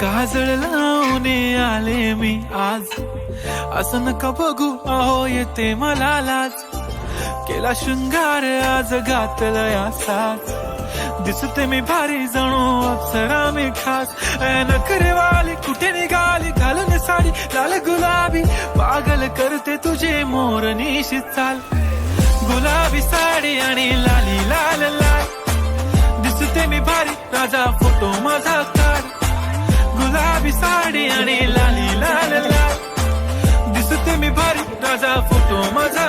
काजळ लावून आले मी आज, असं नका बघू अहो येते मला लाज. केला शृंगार आज घातलं या साज, दिसते मी भारी जणू अप्सरा मी खास. नखरेवाली कुठे निघाली घालून साडी लाल गुलाबी, पागल करते तुझे मोरनीशी चाल. गुलाबी साडी आणि लाली लाल लाल, दिसते मी भारी राजा फोटो माझा काढ. गुलाबी साडी आणि लाली लाल लाल, दिसते मी भारी राजा फोटो माझा.